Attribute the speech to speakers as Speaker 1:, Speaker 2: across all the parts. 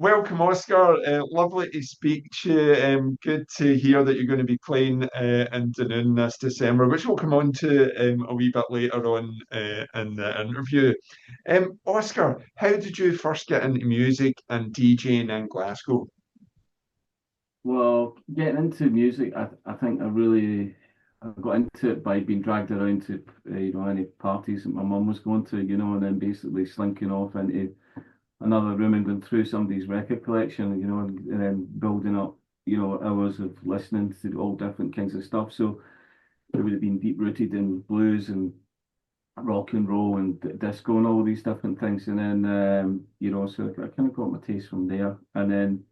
Speaker 1: Welcome, Oscar. Lovely to speak to you. Good to hear that you're going to be playing in Dunoon this December, which we'll come on to a wee bit later on in the interview. Oscar, how did you first get into music and DJing in Glasgow?
Speaker 2: Well, getting into music, I think I got into it by being dragged around to any parties that my mum was going to, and then basically slinking off into another room and going through somebody's record collection, and then building up, hours of listening to all different kinds of stuff. So it would have been deep rooted in blues and rock and roll and disco and all these different things, and then so I kind of got my taste from there, and then.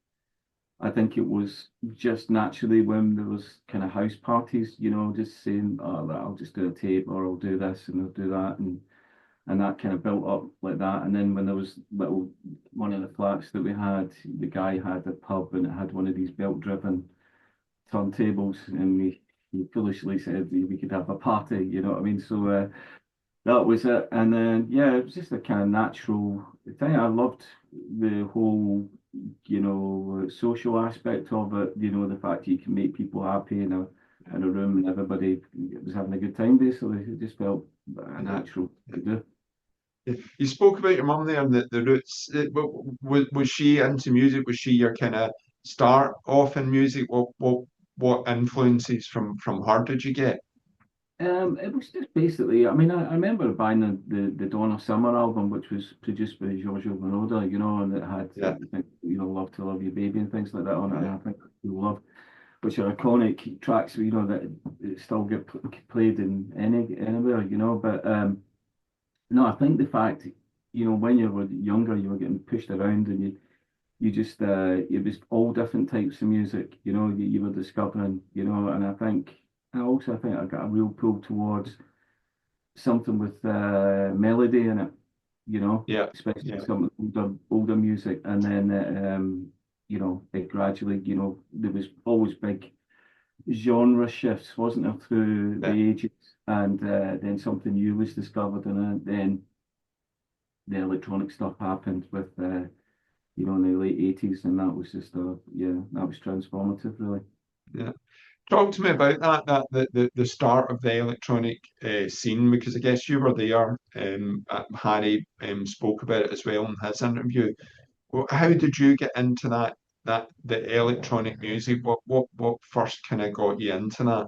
Speaker 2: I think it was just naturally when there was kind of house parties, just saying, "Oh, I'll just do a tape, or I'll do this and I'll do that," and that kind of built up like that. And then when there was one of the flats that we had, the guy had a pub and it had one of these belt-driven turntables, and he foolishly said we could have a party, you know what I mean? So that was it. And then yeah, it was just a kind of natural thing. I loved the whole, social aspect of it. The fact that you can make people happy in a room and everybody was having a good time. Basically, it just felt
Speaker 1: Yeah.
Speaker 2: natural to do.
Speaker 1: You spoke about your mum there and the roots. Was she into music? Was she your kind of start off in music? What influences from her did you get?
Speaker 2: It was just basically, I mean, I remember buying the Donna Summer album, which was produced by Giorgio Moroder, and it had,
Speaker 1: Yeah,
Speaker 2: I think, Love to Love You Baby and things like that on it. And
Speaker 1: yeah,
Speaker 2: I think people love, which are iconic tracks, that still get played in anywhere, But no, I think the fact, when you were younger, you were getting pushed around and you just, it was all different types of music, you were discovering, and I think I got a real pull towards something with melody in it,
Speaker 1: yeah,
Speaker 2: especially
Speaker 1: yeah,
Speaker 2: some of the older music. And then, it gradually, there was always big genre shifts, wasn't there, through
Speaker 1: yeah.
Speaker 2: the ages. And then something new was discovered, and then the electronic stuff happened with, in the late 80s, and that was just that was transformative, really.
Speaker 1: Yeah. Talk to me about the start of the electronic scene because I guess you were there. Harry spoke about it as well in his interview. Well, how did you get into that the electronic music? What first kind of got you into that?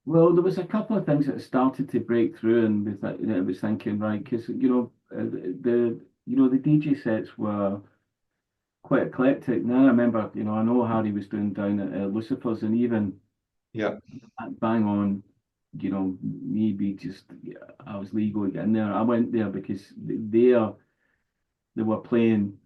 Speaker 2: Well, there was a couple of things that started to break through, and I was thinking, right, because the DJ sets were quite eclectic. Now I remember, I know Harry was doing down at Lucifer's, and even
Speaker 1: Yeah,
Speaker 2: bang on, maybe just I was legal to get in there. I went there because they were playing,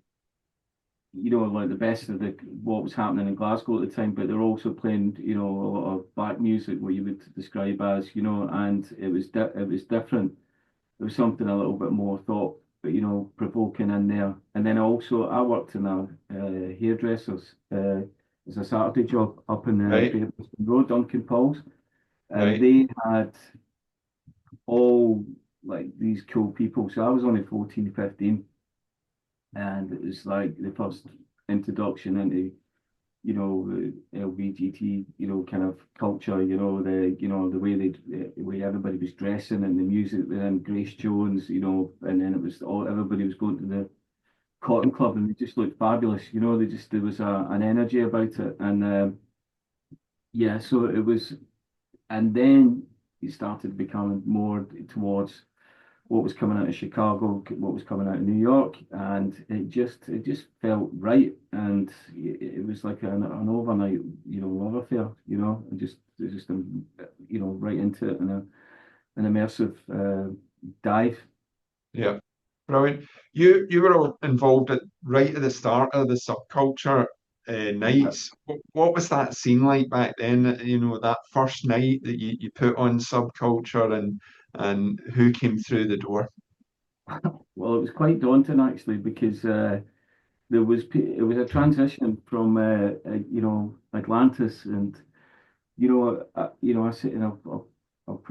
Speaker 2: like the best of the what was happening in Glasgow at the time, but they're also playing, a lot of black music, what you would describe as, and it was different. There was something a little bit more thought, but provoking in there. And then also, I worked in a hairdressers as a Saturday job up in
Speaker 1: right,
Speaker 2: Great Western Road, Duncan Paul's, and
Speaker 1: right.
Speaker 2: they had all like these cool people. So I was only 14, 15, and it was like the first introduction into the LBGT, kind of culture, the way the way everybody was dressing and the music, and Grace Jones, and then it was all everybody was going to the Cotton Club and they just looked fabulous, there was an energy about it, and yeah, so it was, and then it started becoming more towards what was coming out of Chicago, what was coming out of New York, and it just felt right, and it was like an overnight, love affair, and just right into it in an immersive dive.
Speaker 1: Yeah, brilliant. You were all involved right at the start of the subculture nights. What was that scene like back then? That first night that you put on subculture and who came through the door?
Speaker 2: Well, it was quite daunting actually because it was a transition from Atlantis, and I say, and I'll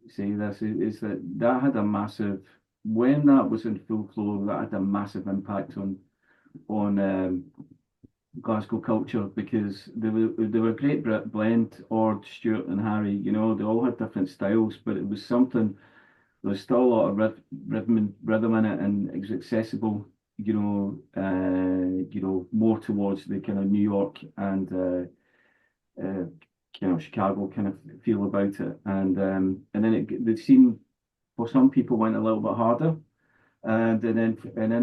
Speaker 2: say this is that had a massive, when that was in full flow, that had a massive impact on on Glasgow culture because they were a great blend. Ord, Stuart, and Harry. You know, they all had different styles, but it was something. There's still a lot of rhythm in it, and it was accessible. More towards the kind of New York and Chicago kind of feel about it, and then the scene for some people went a little bit harder, and then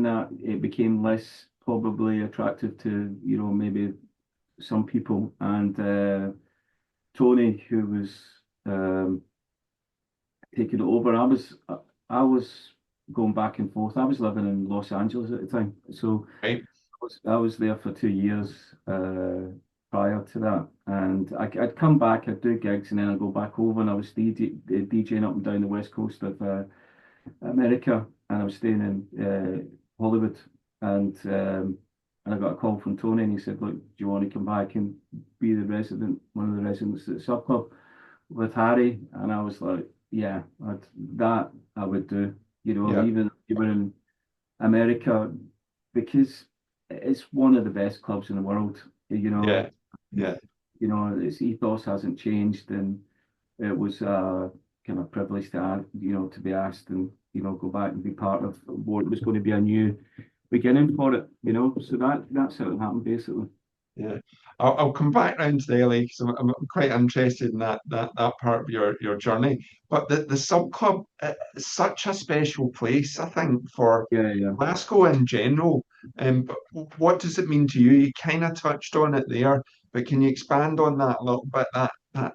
Speaker 2: that it became less probably attractive to maybe some people, and Tony, who was um, taking it over. I was going back and forth. I was living in Los Angeles at the time, so
Speaker 1: Right.
Speaker 2: I was there for 2 years prior to that, and I'd come back, I'd do gigs, and then I'd go back over, and I was DJing up and down the west coast of America, and I was staying in Hollywood, and I got a call from Tony, and he said, "Look, do you want to come back and be one of the residents at the Sub Club with Harry?" And I was like, "Yeah, that I would do."
Speaker 1: Yeah.
Speaker 2: Even if you were in America, because it's one of the best clubs in the world.
Speaker 1: Yeah. Yeah.
Speaker 2: Its ethos hasn't changed, and it was kind of privileged to to be asked and go back and be part of what was going to be a new beginning for it. So that's how it happened basically.
Speaker 1: Yeah, I'll come back round to the LA because I'm quite interested in that part of your journey. But the sub club is such a special place, I think, for
Speaker 2: Yeah, yeah.
Speaker 1: Glasgow in general. But what does it mean to you? You kind of touched on it there, but can you expand on that a little bit? That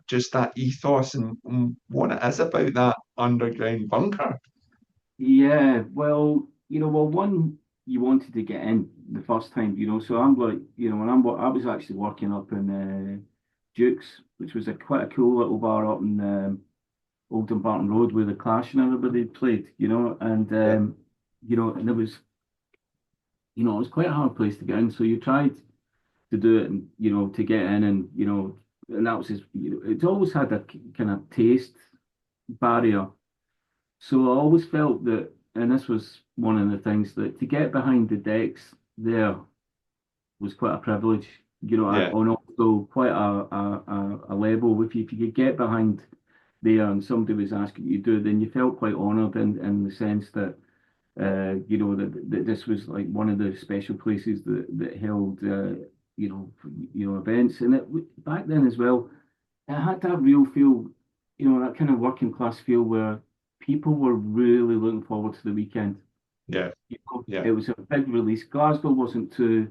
Speaker 1: just that ethos and what it is about that underground bunker.
Speaker 2: Yeah, well, one, you wanted to get in the first time, so I'm like, when I was actually working up in Duke's, which was quite a cool little bar up in Old Dumbarton Road where the Clash and everybody played,
Speaker 1: Yeah,
Speaker 2: and it was quite a hard place to get in. So you tried to do it and, to get in and, and that was just, it's always had a kind of taste barrier. So I always felt that, and this was one of the things that to get behind the decks there was quite a privilege,
Speaker 1: yeah,
Speaker 2: and also quite a level. If you could get behind there and somebody was asking you to do it, then you felt quite honoured in the sense that that this was like one of the special places that held events, and back then as well, it had that real feel, that kind of working class feel where people were really looking forward to the weekend.
Speaker 1: yeah, yeah,
Speaker 2: It was a big release. Glasgow wasn't too,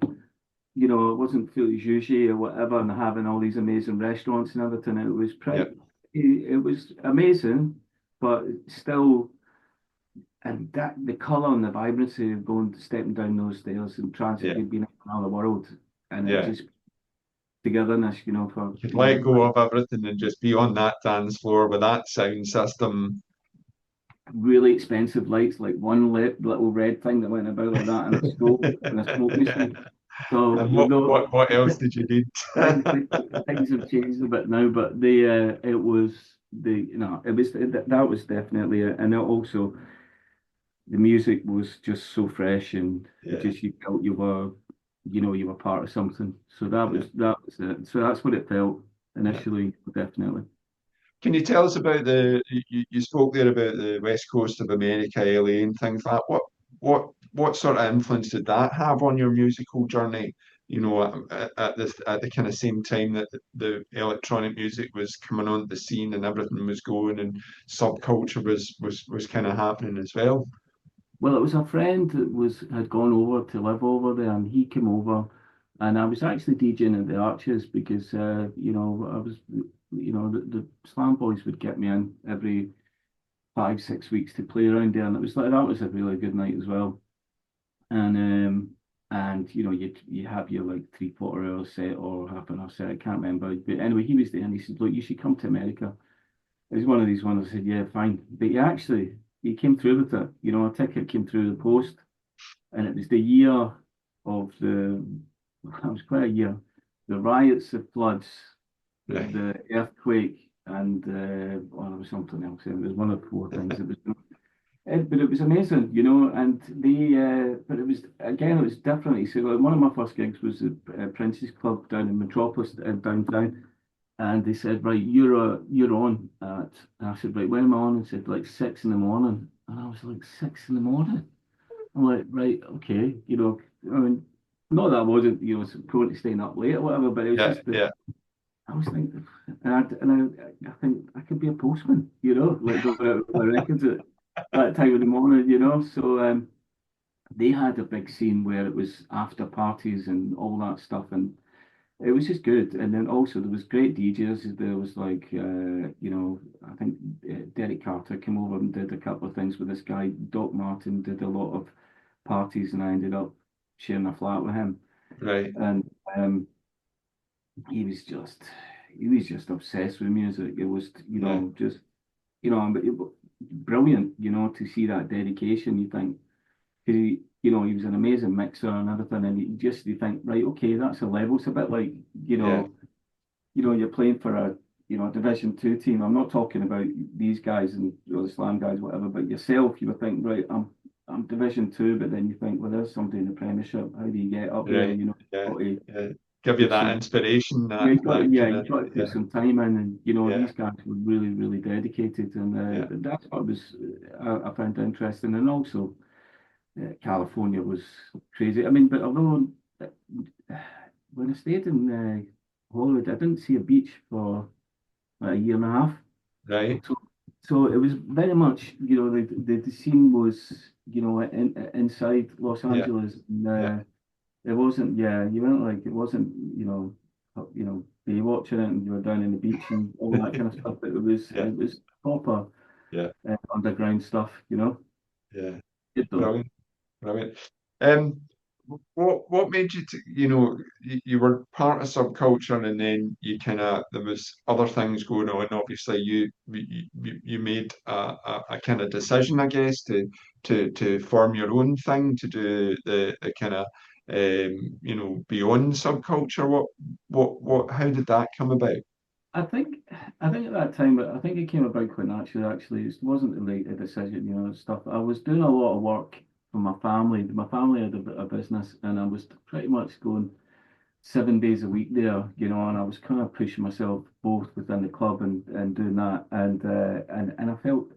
Speaker 2: it wasn't Philly Juicy or whatever, and having all these amazing restaurants and everything. It was
Speaker 1: yeah,
Speaker 2: it was amazing, but still, and that the colour and the vibrancy of stepping down those stairs and
Speaker 1: yeah,
Speaker 2: being in another world, and it
Speaker 1: yeah.
Speaker 2: just togetherness, for
Speaker 1: You'd let go of everything and just be on that dance floor with that sound system.
Speaker 2: really expensive lights, like one little red thing that went about like that, and a smoke machine. So
Speaker 1: And what else did you need?
Speaker 2: things, things have changed a bit now, but it was that was definitely it, and it also the music was just so fresh, and
Speaker 1: Yeah,
Speaker 2: just you felt you were part of something. So that
Speaker 1: yeah,
Speaker 2: was that was it. So that's what it felt
Speaker 1: yeah.
Speaker 2: initially, definitely.
Speaker 1: Can you tell us about you spoke there about the west coast of America, LA, and things like that. What sort of influence did that have on your musical journey? At the kind of same time that the electronic music was coming onto the scene and everything was going, and subculture was kind of happening as well.
Speaker 2: Well, it was a friend that had gone over to live over there, and he came over, and I was actually DJing at the Arches because I was the Slam Boys would get me in every 5 6 weeks to play around there, and it was like that was a really good night as well. And you have your like 3/4 hour set or half an hour set, I can't remember. But anyway, he was there and he said, "Look, you should come to America." It was one of these ones. I said, "Yeah, fine." But he came through with it. A ticket came through the post, and it was the year of the. That was quite a year. The riots, the floods,
Speaker 1: Right.
Speaker 2: the earthquake, and there was something else. It was one of four things. It was But it was amazing, and but it was, again, it was different. So like, one of my first gigs was at Prince's Club down in Metropolis, downtown, and they said, right, you're on at, and I said, right, when am I on? And said, like 6 in the morning, and I was like, 6 in the morning. I'm like, right, okay, I mean, not that I wasn't, prone to staying up late or whatever, but it was
Speaker 1: Yeah,
Speaker 2: just that
Speaker 1: yeah,
Speaker 2: I was thinking, I think I could be a postman, like going out with my records at that time of the morning. So they had a big scene where it was after parties and all that stuff, and it was just good. And then also there was great DJs. There was like, I think Derek Carter came over and did a couple of things with this guy. Doc Martin did a lot of parties, and I ended up sharing a flat with him.
Speaker 1: right.
Speaker 2: And he was just he was just obsessed with music. It was,
Speaker 1: Yeah,
Speaker 2: just, but brilliant, to see that dedication. You think, because he was an amazing mixer and everything, and you think, right, okay, that's a level. It's a bit like, you
Speaker 1: yeah,
Speaker 2: know, you're playing for a, Division Two team. I'm not talking about these guys and the Slam guys, whatever, but yourself, you would think, right, I'm Division Two, but then you think, well, there's somebody in the Premiership. How do you get up there?
Speaker 1: right. Yeah,
Speaker 2: Got to
Speaker 1: yeah. Give you
Speaker 2: put
Speaker 1: that
Speaker 2: some
Speaker 1: inspiration,
Speaker 2: Yeah,
Speaker 1: that kind
Speaker 2: you
Speaker 1: of,
Speaker 2: got to put
Speaker 1: yeah,
Speaker 2: some time in, and
Speaker 1: yeah,
Speaker 2: these guys were really, really dedicated, and
Speaker 1: yeah,
Speaker 2: that's what was I found interesting, and also California was crazy. I mean, but although uh, when I stayed in Hollywood, I didn't see a beach for like a year and a half,
Speaker 1: right.
Speaker 2: so it was very much, the scene was, inside Los
Speaker 1: Yeah,
Speaker 2: Angeles, and,
Speaker 1: yeah,
Speaker 2: it wasn't, yeah, you weren't like, it wasn't, you watching it and you were down in the beach and all that kind of stuff. But
Speaker 1: yeah,
Speaker 2: it was proper
Speaker 1: yeah,
Speaker 2: underground stuff.
Speaker 1: yeah.
Speaker 2: Good though.
Speaker 1: Brilliant. Brilliant. Um, what made you, you were part of subculture, and then you kind of, there was other things going on. Obviously, you made a kind of decision, I guess, to form your own thing, to do the kind of beyond subculture. How did that come about?
Speaker 2: I think I think at that time, I think it came about quite naturally. Actually, it wasn't really a decision, stuff. I was doing a lot of work for my family. My family had a business, and I was pretty much going 7 days a week there, and I was kind of pushing myself both within the club and doing that, and I felt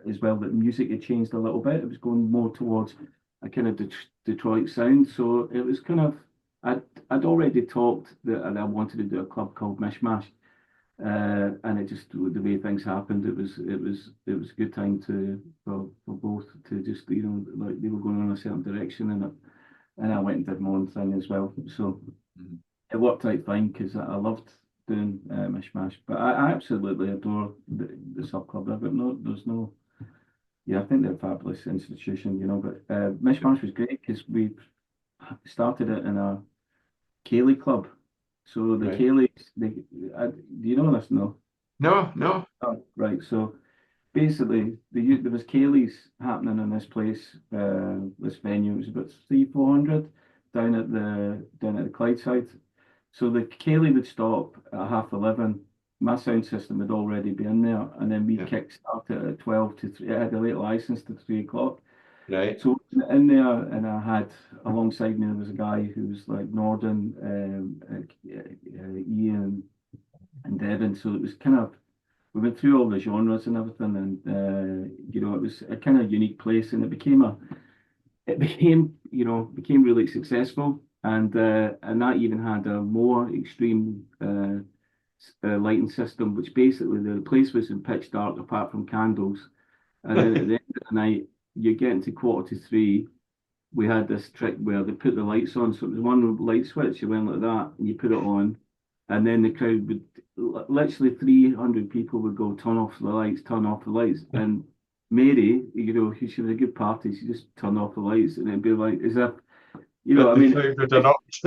Speaker 2: as well that music had changed a little bit. It was going more towards a kind of Detroit sound, so it was kind of I'd already talked that and I wanted to do a club called Mish Mash, and it just the way things happened, it was a good time for both to just, like they were going in a certain direction, and I went and did my own thing as well. So
Speaker 1: Mhm.
Speaker 2: it worked out fine because I loved doing Mish Mash. But I absolutely adore the sub club. I've got no, there's no, yeah, I think they're a fabulous institution, But Mish Mash was great because we started it in a Ceilidh club. So the
Speaker 1: Right.
Speaker 2: Ceilidhs, do you know this? No.
Speaker 1: No, no.
Speaker 2: Oh, right. So basically, there was Ceilidhs happening in this place, this venue. It was about 300-400 down at the Clyde side. So the Ceilidh would stop at 11:30. My sound system would already be in there, and then we'd
Speaker 1: Yeah.
Speaker 2: kick start it at 12 to 3. I had a late license to 3 o'clock.
Speaker 1: Right.
Speaker 2: So in there, and I had alongside me there was a guy who was like Norden, Ian, and Devin. So it was kind of, we went through all the genres and everything, and it was a kind of unique place, and it became really successful, and that even had a more extreme lighting system, which basically the place was in pitch dark apart from candles, and then at the end of the night, you get into quarter to three. We had this trick where they put the lights on, so it was one light switch. You went like that, and you put it on, and then the crowd would literally 300 people would go turn off the lights, turn off the lights, and Mary, she was a good party. She just turned off the lights, and it'd be like as if,
Speaker 1: But
Speaker 2: I
Speaker 1: the
Speaker 2: mean,
Speaker 1: crowd would
Speaker 2: it's
Speaker 1: erupt.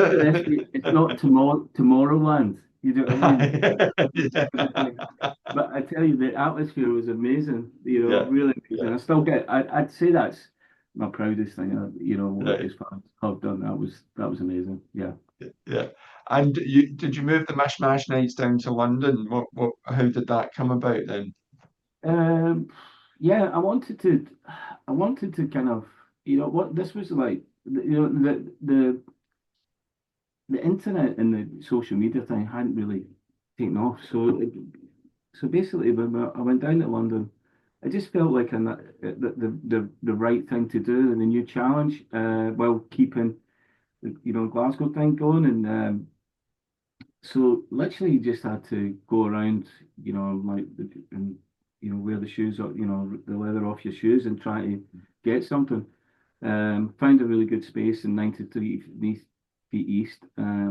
Speaker 2: it's not Tomorrowland. You know what I mean?
Speaker 1: Yeah.
Speaker 2: But I tell you, the atmosphere was amazing.
Speaker 1: Yeah.
Speaker 2: Really amazing.
Speaker 1: Yeah.
Speaker 2: I'd say that's my proudest thing.
Speaker 1: Right.
Speaker 2: As far as I've done, that was amazing. Yeah.
Speaker 1: Yeah. And did you move the Mish Mash nights down to London? How did that come about then?
Speaker 2: Um, yeah, I wanted to kind of, what this was like, the internet and the social media thing hadn't really taken off. So basically, when I went down to London, it just felt like the right thing to do and a new challenge, while keeping Glasgow thing going. And so literally, you just had to go around, like and wear the shoes, or the leather off your shoes, and try to get something. Found a really good space in 93 Feet East,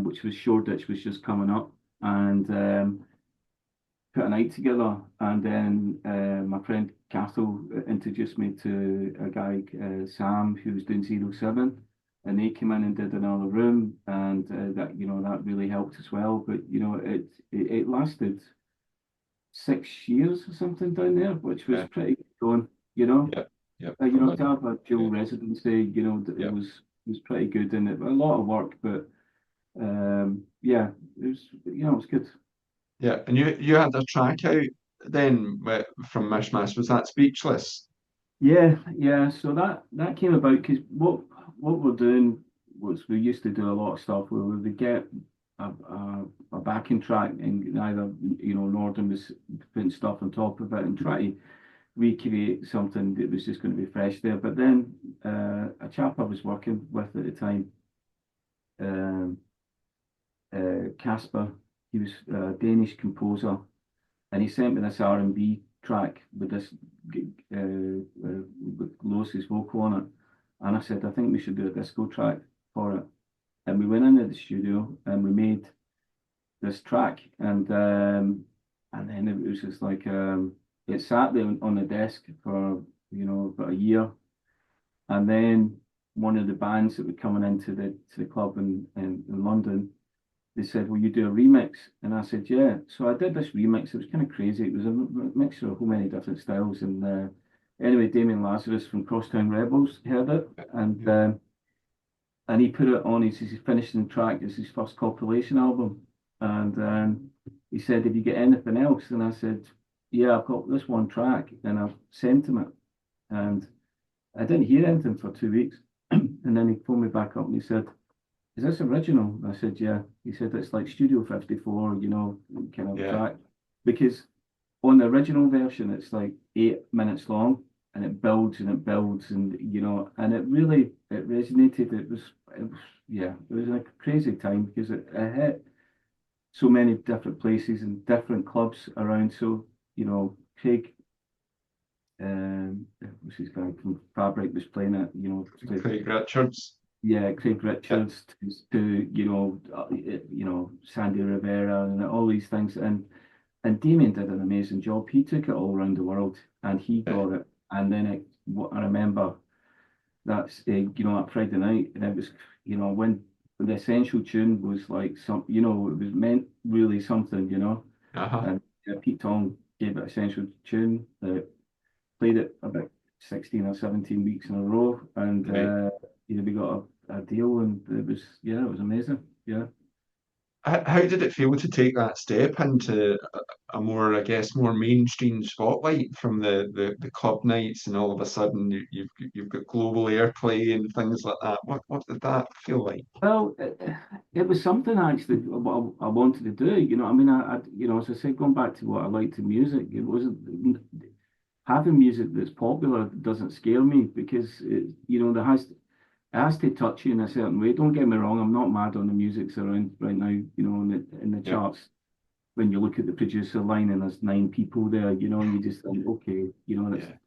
Speaker 2: which was Shoreditch was just coming up, and put a night together. And then my friend Castle introduced me to a guy, Sam, who was doing 07, and they came in and did another room, and that really helped as well. But it lasted 6 years or something down there, which was
Speaker 1: Yeah,
Speaker 2: pretty good going. You know,
Speaker 1: yeah, yeah,
Speaker 2: to
Speaker 1: brilliant.
Speaker 2: have a dual
Speaker 1: Yeah,
Speaker 2: residency, it
Speaker 1: yeah,
Speaker 2: was pretty good, and it a lot of work, but yeah, it was good.
Speaker 1: yeah. And you had a track out then from Mish Mash. Was that Speechless?
Speaker 2: Yeah, yeah. So that came about because what we're doing was we used to do a lot of stuff where we would get a backing track, and either Norden was putting stuff on top of it and try to recreate something that was just going to be fresh there. But then a chap I was working with at the time, um, Casper, he was a Danish composer, and he sent me this R&B track with this with Lewis's vocal on it, and I said I think we should do a disco track for it, and we went into the studio and we made this track, and then it was just like it sat there on the desk for about a year, and then one of the bands that were coming into the club in London, they said, "Will you do a remix?" And I said, "Yeah." So I did this remix. It was kind of crazy. It was a mixture of so many different styles. And anyway, Damien Lazarus from Crosstown Rebels heard it,
Speaker 1: Yeah,
Speaker 2: and he put it on his finishing track as his first compilation album. And he said, "Have you got anything else?" And I said, "Yeah, I've got this one track." And I've sent him it. And I didn't hear anything for 2 weeks. And then he phoned me back up and he said, "Is this original?" I said, "Yeah." He said, "It's like Studio 54, kind of
Speaker 1: yeah,
Speaker 2: track." Because on the original version, it's like 8 minutes long, and it builds and it builds, and it resonated. Yeah, it was a crazy time because it hit so many different places and different clubs around. So, Craig, what's his guy from Fabric was playing it,
Speaker 1: Craig Richards.
Speaker 2: yeah, Craig
Speaker 1: Yeah,
Speaker 2: Richards to Sandy Rivera and all these things, and Damien did an amazing job. He took it all around the world, and he
Speaker 1: yeah,
Speaker 2: got it. And then what I remember, that's that Friday night, and it was when the essential tune was like it was meant really something,
Speaker 1: uh-huh.
Speaker 2: and Pete Tong gave it essential tune. Played it about 16 or 17 weeks in a row, and
Speaker 1: Right.
Speaker 2: we got a deal, and it was amazing. Yeah.
Speaker 1: How did it feel to take that step into a more, I guess, more mainstream spotlight from the club nights, and all of a sudden you've got global airplay and things like that? What did that feel like?
Speaker 2: Well, it was something actually what I wanted to do. I mean, as I said, going back to what I liked in music, it wasn't having music that's popular doesn't scare me because it has to touch you in a certain way. Don't get me wrong, I'm not mad on the music's around right now, in the
Speaker 1: Yeah,
Speaker 2: charts. When you look at the producer line and there's 9 people there, and you just think, okay, that's
Speaker 1: yeah,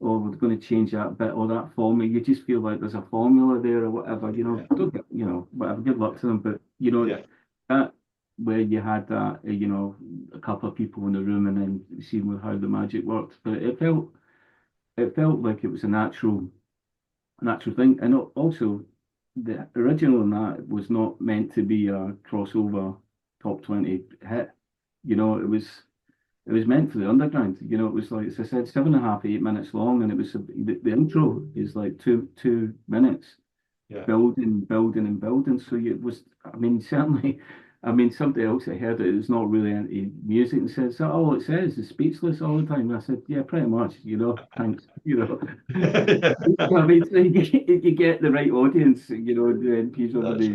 Speaker 2: oh, we're going to change that bit or that formula. You just feel like there's a formula there or whatever,
Speaker 1: yeah,
Speaker 2: Don't get, whatever. Good luck
Speaker 1: yeah,
Speaker 2: to them, but
Speaker 1: yeah,
Speaker 2: that where you had that, a couple of people in the room and then seeing how the magic worked. But it felt like it was a natural thing, and also the original in that was not meant to be a crossover top 20 hit. It was meant for the underground. It was like, as I said, 7.5, 8 minutes long, and it was the intro is like two minutes,
Speaker 1: yeah,
Speaker 2: building, building, and building. So it was, I mean, certainly, I mean, somebody else that heard it who's not really into music and said, "So all it says is speechless all the time." And I said, "Yeah, pretty much. Thanks. I mean, so you get the right audience. Then
Speaker 1: That's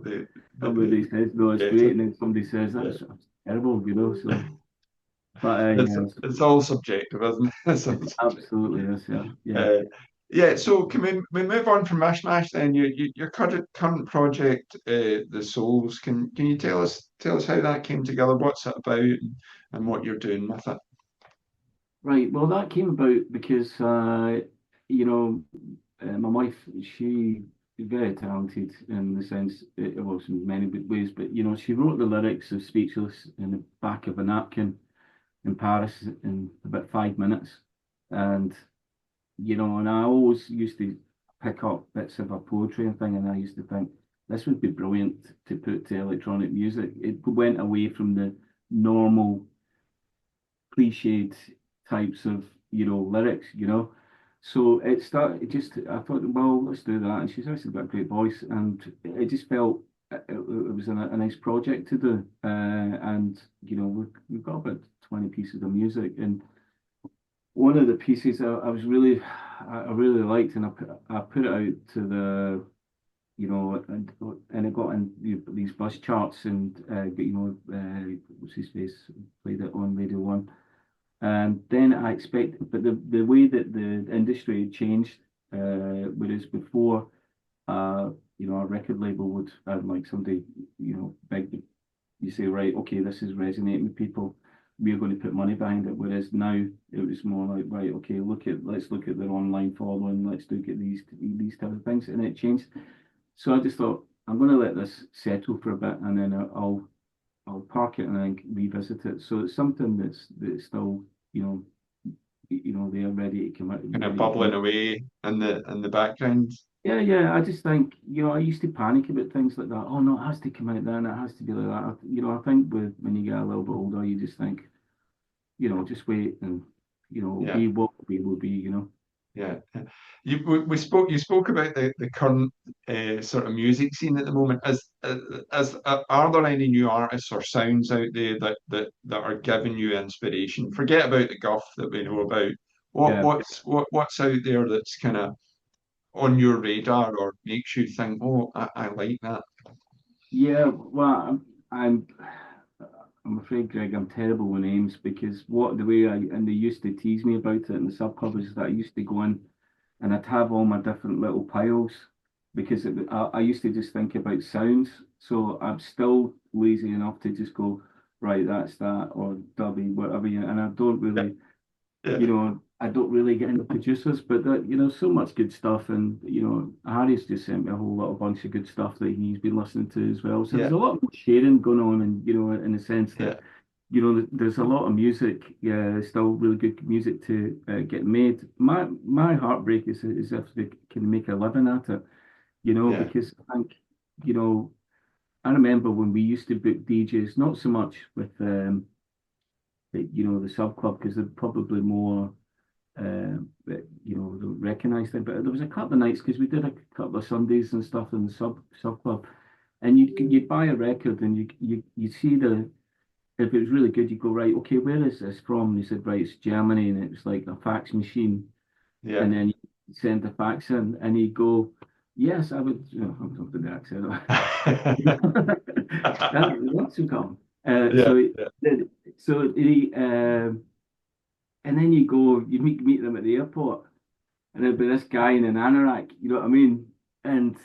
Speaker 1: right.
Speaker 2: somebody says, "No, it's
Speaker 1: Get
Speaker 2: great,"
Speaker 1: it.
Speaker 2: and then somebody says,
Speaker 1: Yeah.
Speaker 2: "That's terrible." So, but
Speaker 1: It's
Speaker 2: yeah,
Speaker 1: it's all subjective, isn't it? It's all subjective.
Speaker 2: absolutely, yes, yeah.
Speaker 1: Uh, yeah, so can we move on from Mish Mash then? Your current project, The Souls. Can you tell us how that came together? What's it about, and what you're doing with it?
Speaker 2: Right. Well, that came about because you know, my wife, she is very talented in the sense, it was in many ways, but she wrote the lyrics of Speechless in the back of a napkin in Paris in about 5 minutes, and and I always used to pick up bits of her poetry and thing, and I used to think this would be brilliant to put to electronic music. It went away from the normal cliched types of lyrics. So it started. I thought, well, let's do that. And she's actually got a great voice, and it just felt it was a nice project to do. And we've got about 20 pieces of music, and one of the pieces I really liked, and I put it out to the and it got in these bus charts, and what's his face played it on Radio One. And then I expect, but the way that the industry had changed, whereas before, a record label would like somebody, big, you say, right, okay, this is resonating with people, we're going to put money behind it. Whereas now it was more like, right, okay, let's look at their online following, let's look at these type of things, and it changed. So I just thought I'm going to let this settle for a bit, and then I'll park it and then revisit it. So it's something that's still, you know, they're ready to come out,
Speaker 1: Kind of
Speaker 2: ready to come
Speaker 1: bubbling
Speaker 2: out.
Speaker 1: away in the background.
Speaker 2: Yeah, yeah. I just think, I used to panic about things like that. Oh no, it has to come out then. It has to be like that. I think when you get a little bit older, you just think, just wait and
Speaker 1: Yeah.
Speaker 2: be what we will be.
Speaker 1: Yeah, you spoke about the current sort of music scene at the moment. Are there any new artists or sounds out there that are giving you inspiration? Forget about the guff that we know about.
Speaker 2: Yeah,
Speaker 1: What's out there that's kind of on your radar or makes you think, oh, I like that.
Speaker 2: yeah. Well, I'm afraid, Greg, I'm terrible with names because the way and they used to tease me about it in the sub club is that I used to go in and I'd have all my different little piles because I used to just think about sounds. So I'm still lazy enough to just go, right, that's that, or dubby, whatever, and I don't
Speaker 1: Yeah,
Speaker 2: really,
Speaker 1: yeah,
Speaker 2: I don't really get into producers, but so much good stuff. And, Harry's just sent me a whole lot of bunch of good stuff that he's been listening to as well. So there's
Speaker 1: yeah,
Speaker 2: a lot more sharing going on, and, in the sense that,
Speaker 1: yeah,
Speaker 2: there's a lot of music, yeah, there's still really good music to get made. My heartbreak is if they can make a living at it,
Speaker 1: yeah,
Speaker 2: because I think, you know, I remember when we used to book DJs, not so much with the sub club because they're probably more don't recognise them. But there was a couple of nights because we did a couple of Sundays and stuff in the sub club, and you'd buy a record and you see the if it was really good, you go, right, okay, where is this from? And he said, right, it's Germany, and it was like a fax machine.
Speaker 1: yeah.
Speaker 2: And then you send the fax in, and he'd go, yes, I would, I'm not the accent. That wants to come.
Speaker 1: Yeah, yeah,
Speaker 2: So he, and then you go, you meet them at the airport, and there'd be this guy in an anorak, you know what I mean? And,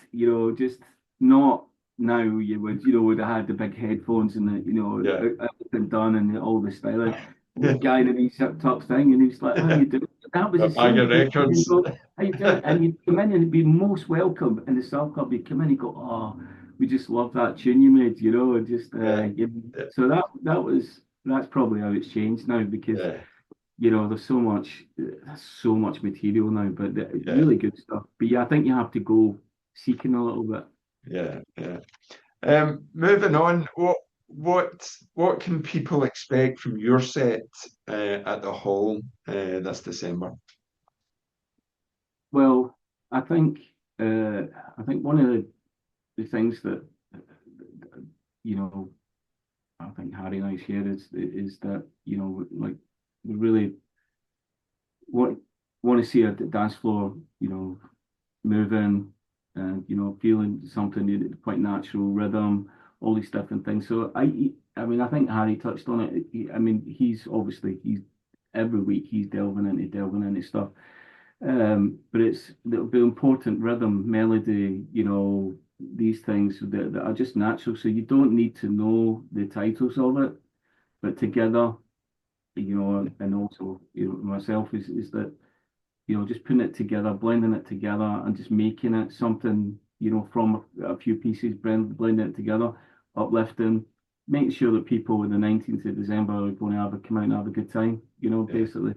Speaker 2: just not now would have had the big headphones and
Speaker 1: yeah.
Speaker 2: everything done and all the styling. This guy in a wee top thing, and he was like, "How you doing?" That was
Speaker 1: A
Speaker 2: the
Speaker 1: bag
Speaker 2: same
Speaker 1: of
Speaker 2: thing. And you
Speaker 1: records.
Speaker 2: go, "How you doing?" And you come in and be most welcome in the South Club. You come in and go, "Oh, we just love that tune you made," and just
Speaker 1: Yeah, yeah,
Speaker 2: so that's probably how it's changed now because
Speaker 1: yeah,
Speaker 2: there's so much material now, but
Speaker 1: yeah,
Speaker 2: really good stuff. But yeah, I think you have to go seeking a little bit.
Speaker 1: yeah, yeah. Moving on, what can people expect from your set at the Hall this December?
Speaker 2: Well, I think uh, I think one of the things that you know think Harry and I share is that, like we really want to see a dance floor, moving and feeling something quite natural rhythm, all these different things. So I mean, I think Harry touched on it. I mean, he's every week he's delving into stuff. But it'll be important rhythm, melody, these things that are just natural. So you don't need to know the titles of it, but together, and also, myself is that, just putting it together, blending it together and just making it something, from a few pieces, blending it together, uplifting, making sure that people on the 19th of December are going to come out and have a good time,
Speaker 1: Yeah,
Speaker 2: basically.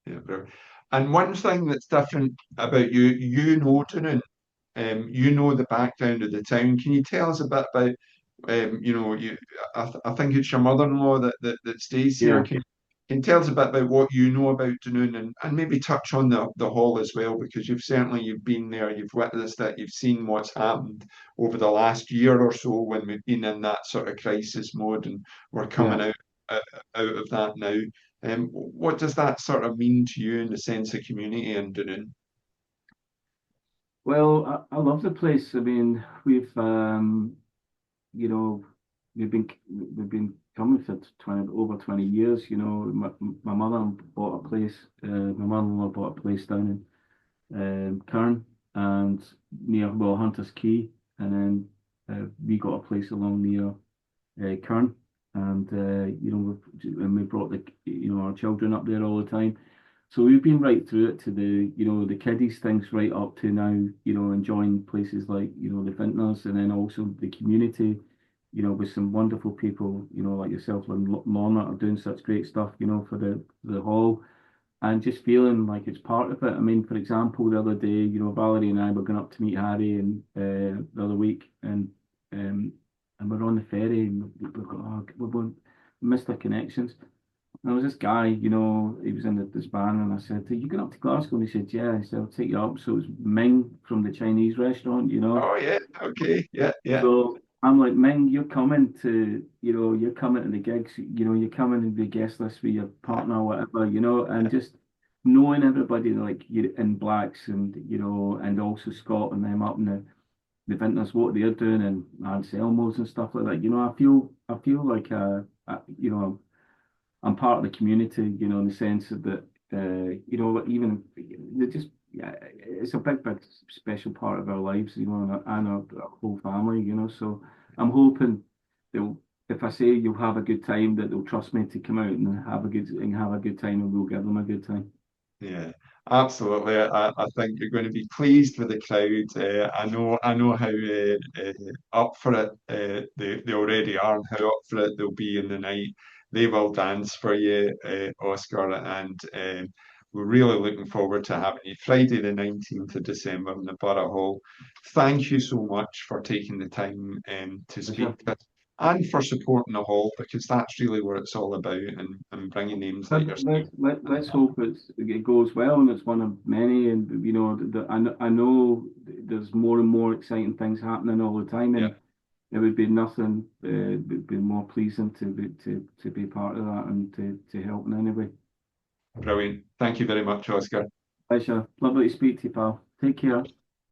Speaker 1: yeah, brilliant. And one thing that's different about you, Dunoon, you know the background of the town. Can you tell us a bit about, I think it's your mother-in-law that stays here.
Speaker 2: Yeah.
Speaker 1: Can you tell us a bit about what you know about Dunoon and maybe touch on the hall as well, because you've been there, you've witnessed it, you've seen what's happened over the last year or so when we've been in that sort of crisis mode and we're coming
Speaker 2: Yeah.
Speaker 1: out of that now. What does that sort of mean to you in the sense of community in Dunoon?
Speaker 2: Well, I love the place. I mean, you know, we've been coming for 20 years. My mother bought a place. My mother-in-law bought a place down in Cairn and near Hunters Quay, and then we got a place along near Cairn, and we brought our children up there all the time. So we've been right through it to the kiddies things right up to now, enjoying places like, the Vintners and then also the community, with some wonderful people, like yourself and Lorna are doing such great stuff, for the hall and just feeling like it's part of it. I mean, for example, the other day, Valerie and I were going up to meet Harry and the other week and we're on the ferry and we missed our connections. There was this guy, he was in this band, and I said, "Are you going up to Glasgow?" And he said, "Yeah." He said, "I'll take you up." So it was Ming from the Chinese restaurant.
Speaker 1: Oh yeah, okay, yeah, yeah,
Speaker 2: So I'm like, Ming, you're coming to the gigs, you're coming to the guest list with your partner or whatever, and just knowing everybody like you in Blacks and also Scott and them up in the Vintners, what they're doing and Anselmo's and stuff like that. I feel like I'm part of the community, in the sense of that, even they just, yeah, it's a big special part of our lives, and our whole family, So I'm hoping they'll, if I say you'll have a good time, that they'll trust me to come out and have a good time, and we'll give them a good time.
Speaker 1: yeah. Absolutely. I think you're going to be pleased with the crowd. I know how up for it they already are, and how up for it they'll be in the night. They will dance for you, Oscar, and we're really looking forward to having you Friday the 19th of December in the Borough Hall. Thank you so much for taking the time to
Speaker 2: For
Speaker 1: speak
Speaker 2: sure.
Speaker 1: to us and for supporting the hall, because that's really what it's all about, and bringing names like yourself.
Speaker 2: Let's hope it goes well and it's one of many. And I know there's more and more exciting things happening all the time,
Speaker 1: Yeah,
Speaker 2: and it would be nothing would be more pleasing to be part of that and to help in any way.
Speaker 1: brilliant. Thank you very much, Oscar.
Speaker 2: Pleasure. Lovely to speak to you, pal. Take care.